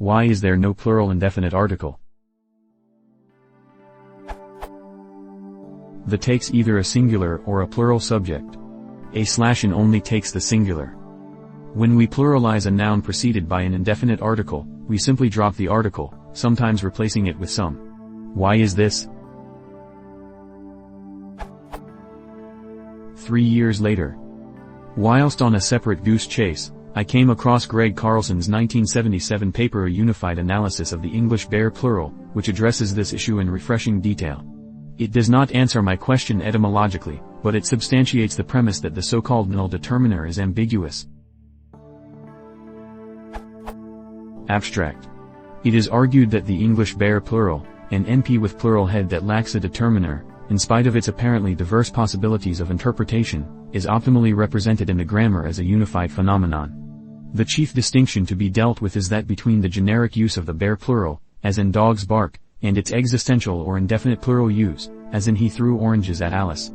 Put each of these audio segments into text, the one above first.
Why is there no plural indefinite article? The takes either a singular or a plural subject. A/n only takes the singular. When we pluralize a noun preceded by an indefinite article, we simply drop the article, sometimes replacing it with some. Why is this? 3 years later. Whilst on a separate goose chase, I came across Greg Carlson's 1977 paper A Unified Analysis of the English Bare Plural, which addresses this issue in refreshing detail. It does not answer my question etymologically, but it substantiates the premise that the so-called null determiner is ambiguous. Abstract. It is argued that the English bare plural, an NP with plural head that lacks a determiner, in spite of its apparently diverse possibilities of interpretation, is optimally represented in the grammar as a unified phenomenon. The chief distinction to be dealt with is that between the generic use of the bare plural, as in dogs bark, and its existential or indefinite plural use, as in he threw oranges at Alice.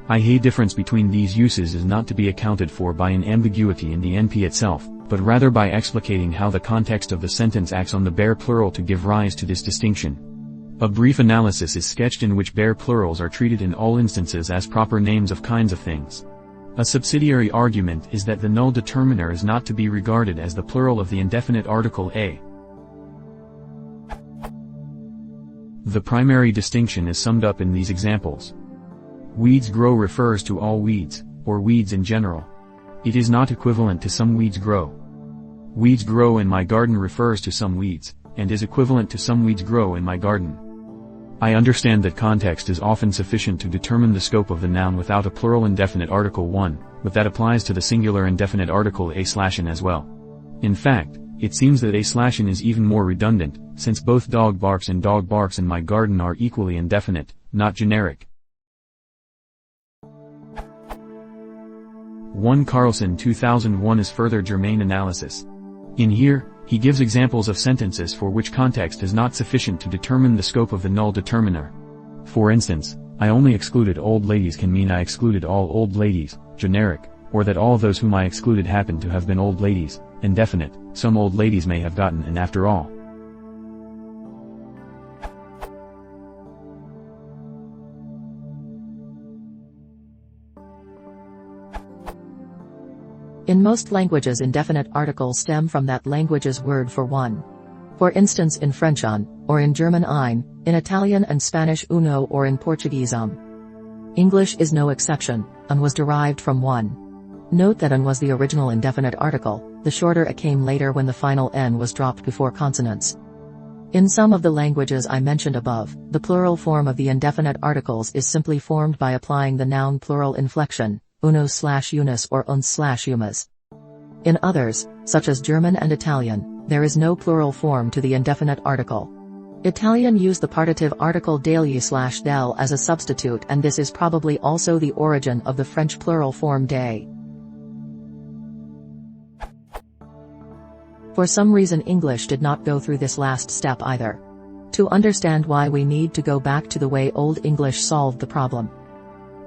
The difference between these uses is not to be accounted for by an ambiguity in the NP itself, but rather by explicating how the context of the sentence acts on the bare plural to give rise to this distinction. A brief analysis is sketched in which bare plurals are treated in all instances as proper names of kinds of things. A subsidiary argument is that the null determiner is not to be regarded as the plural of the indefinite article a. The primary distinction is summed up in these examples. Weeds grow refers to all weeds, or weeds in general. It is not equivalent to some weeds grow. Weeds grow in my garden refers to some weeds, and is equivalent to some weeds grow in my garden. I understand that context is often sufficient to determine the scope of the noun without a plural indefinite article 1, but that applies to the singular indefinite article a/n as well. In fact, it seems that a/n is even more redundant, since both dog barks and dog barks in my garden are equally indefinite, not generic. 1 Carlson 2001 is further germane analysis. In here, he gives examples of sentences for which context is not sufficient to determine the scope of the null determiner. For instance, I only excluded old ladies can mean I excluded all old ladies, generic, or that all those whom I excluded happen to have been old ladies, indefinite, some old ladies may have gotten an after all. In most languages indefinite articles stem from that language's word for one. For instance in French un, or in German ein, in Italian and Spanish uno or in Portuguese English is no exception, un was derived from one. Note that un was the original indefinite article, the shorter a came later when the final n was dropped before consonants. In some of the languages I mentioned above, the plural form of the indefinite articles is simply formed by applying the noun plural inflection, unos/unus or uns/umas. In others, such as German and Italian, there is no plural form to the indefinite article. Italian used the partitive article degli/del as a substitute, and this is probably also the origin of the French plural form des. For some reason English did not go through this last step either. To understand why, we need to go back to the way Old English solved the problem.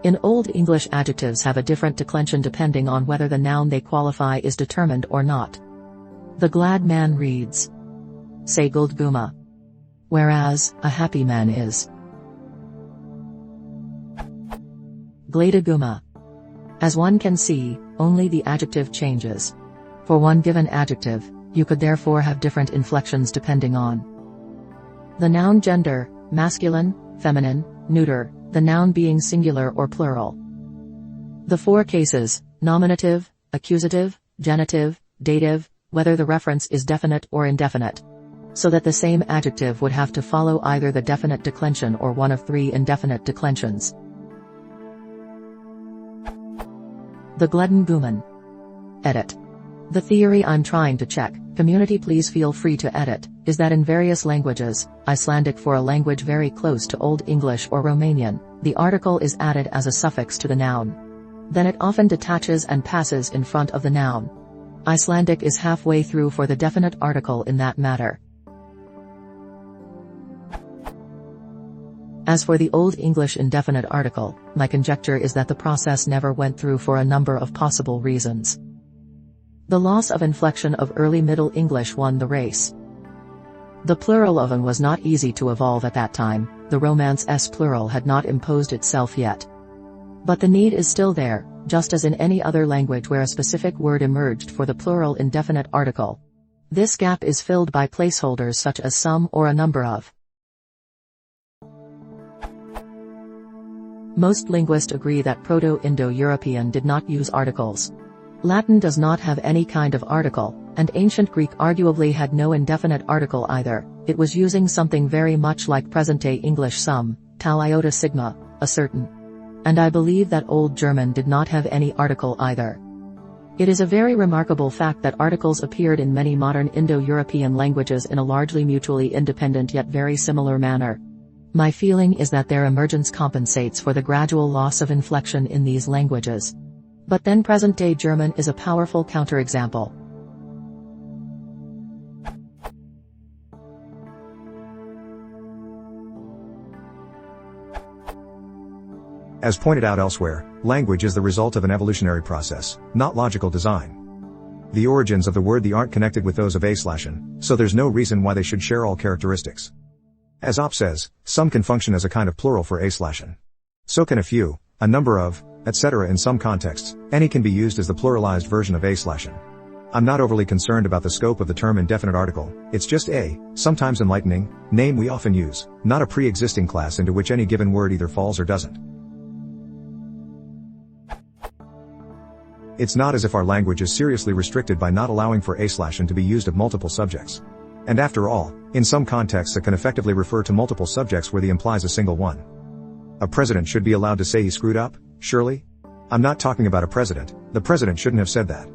In Old English, adjectives have a different declension depending on whether the noun they qualify is determined or not. The glad man reads, say guldguma, whereas a happy man is gladaguma. As one can see, only the adjective changes. For one given adjective, you could therefore have different inflections depending on the noun gender, masculine, feminine, neuter, the noun being singular or plural. The 4 cases, nominative, accusative, genitive, dative, whether the reference is definite or indefinite. So that the same adjective would have to follow either the definite declension or one of 3 indefinite declensions. The Gledengumen. Edit. The theory I'm trying to check, community please feel free to edit, is that in various languages, Icelandic for a language very close to Old English or Romanian, the article is added as a suffix to the noun. Then it often detaches and passes in front of the noun. Icelandic is halfway through for the definite article in that matter. As for the Old English indefinite article, my conjecture is that the process never went through for a number of possible reasons. The loss of inflection of early Middle English won the race. The plural of an was not easy to evolve at that time, the Romance s plural had not imposed itself yet. But the need is still there, just as in any other language where a specific word emerged for the plural indefinite article. This gap is filled by placeholders such as some or a number of. Most linguists agree that Proto-Indo-European did not use articles. Latin does not have any kind of article, and ancient Greek arguably had no indefinite article either. It was using something very much like present-day English some, tal iota sigma, a certain. And I believe that Old German did not have any article either. It is a very remarkable fact that articles appeared in many modern Indo-European languages in a largely mutually independent yet very similar manner. My feeling is that their emergence compensates for the gradual loss of inflection in these languages. But then present-day German is a powerful counterexample. As pointed out elsewhere, language is the result of an evolutionary process, not logical design. The origins of the word "the" aren't connected with those of a/an, so there's no reason why they should share all characteristics. As Opp says, some can function as a kind of plural for a/an. So can a few, a number of, etc. In some contexts, any can be used as the pluralized version of a/an. I'm not overly concerned about the scope of the term indefinite article, it's just a, sometimes enlightening, name we often use, not a pre-existing class into which any given word either falls or doesn't. It's not as if our language is seriously restricted by not allowing for a/an to be used of multiple subjects. And after all, in some contexts it can effectively refer to multiple subjects where the implies a single one. A president should be allowed to say he screwed up, surely? I'm not talking about a president, the president shouldn't have said that.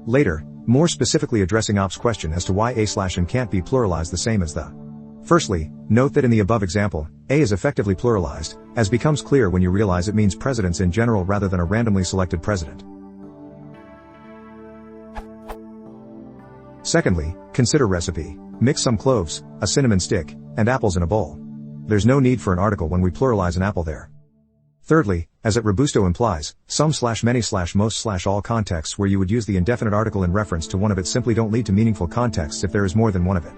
Later, more specifically addressing Opp's question as to why a/an can't be pluralized the same as the. Firstly, note that in the above example, a is effectively pluralized, as becomes clear when you realize it means presidents in general rather than a randomly selected president. Secondly, consider recipe. Mix some cloves, a cinnamon stick, and apples in a bowl. There's no need for an article when we pluralize an apple there. Thirdly, as it robusto implies, some/many/most/all contexts where you would use the indefinite article in reference to one of it simply don't lead to meaningful contexts if there is more than one of it.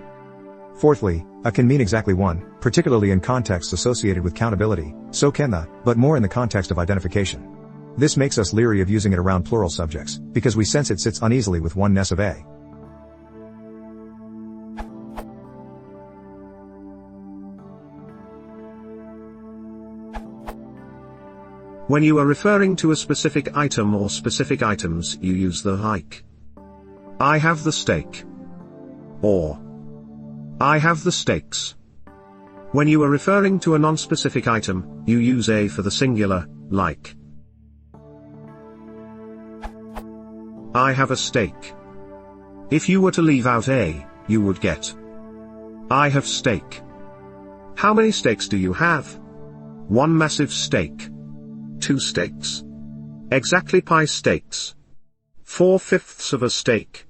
Fourthly, a can mean exactly one, particularly in contexts associated with countability, so can the, but more in the context of identification. This makes us leery of using it around plural subjects, because we sense it sits uneasily with oneness of a. When you are referring to a specific item or specific items, you use the like. I have the steak. Or I have the steaks. When you are referring to a non-specific item, you use a for the singular, like. I have a steak. If you were to leave out a, you would get I have steak. How many steaks do you have? One massive steak. 2 steaks. Exactly pi steaks. 4/5 of a steak.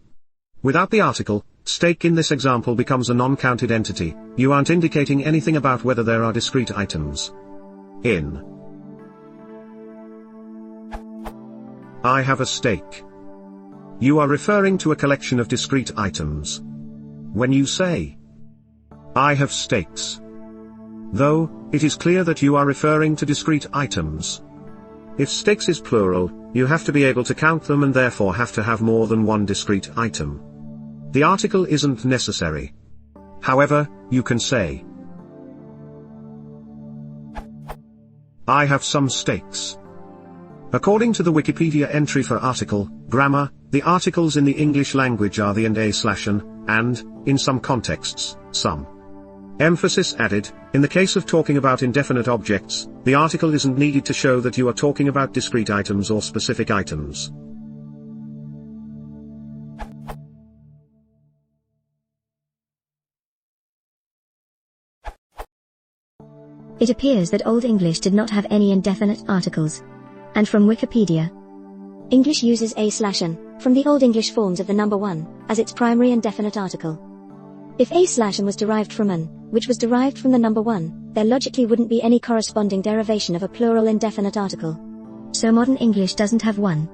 Without the article, steak in this example becomes a non-counted entity, you aren't indicating anything about whether there are discrete items. In I have a steak, you are referring to a collection of discrete items. When you say I have steaks, though, it is clear that you are referring to discrete items. If steaks is plural, you have to be able to count them and therefore have to have more than one discrete item. The article isn't necessary. However, you can say I have some steaks. According to the Wikipedia entry for article, grammar, the articles in the English language are the and a/an, and, in some contexts, some. Emphasis added, in the case of talking about indefinite objects, the article isn't needed to show that you are talking about discrete items or specific items. It appears that Old English did not have any indefinite articles. And from Wikipedia, English uses a/an, from the Old English forms of the number one, as its primary indefinite article. If a/an was derived from an, which was derived from the number one, there logically wouldn't be any corresponding derivation of a plural indefinite article. So modern English doesn't have one.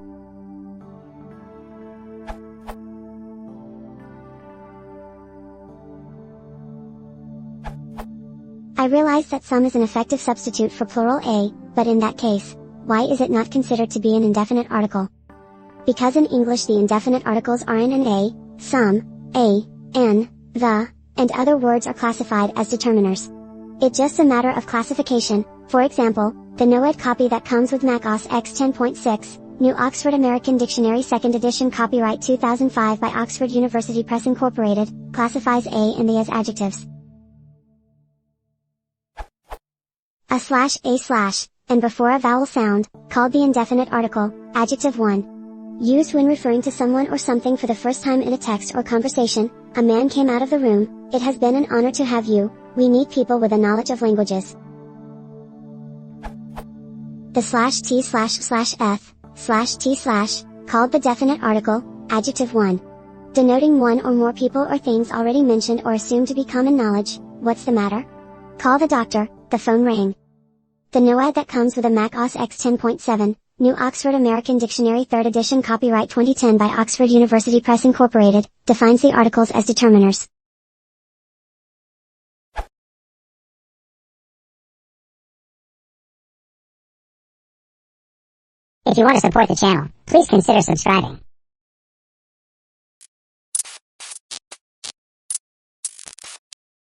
I realize that some is an effective substitute for plural a, but in that case, why is it not considered to be an indefinite article? Because in English the indefinite articles are in and a, some, a, an, the, and other words are classified as determiners. It's just a matter of classification. For example, the NOED copy that comes with Mac OS X 10.6, New Oxford American Dictionary 2nd edition copyright 2005 by Oxford University Press Incorporated, classifies a and the as adjectives. A slash, and before a vowel sound, called the indefinite article, adjective 1. Used when referring to someone or something for the first time in a text or conversation. A man came out of the room, it has been an honor to have you, we need people with a knowledge of languages. The /t//f/t/ called the definite article, adjective 1. Denoting one or more people or things already mentioned or assumed to be common knowledge. What's the matter? Call the doctor, the phone rang. The NOED that comes with a Mac OS X 10.7, New Oxford American Dictionary 3rd edition copyright 2010 by Oxford University Press Incorporated, defines the articles as determiners. If you want to support the channel, please consider subscribing.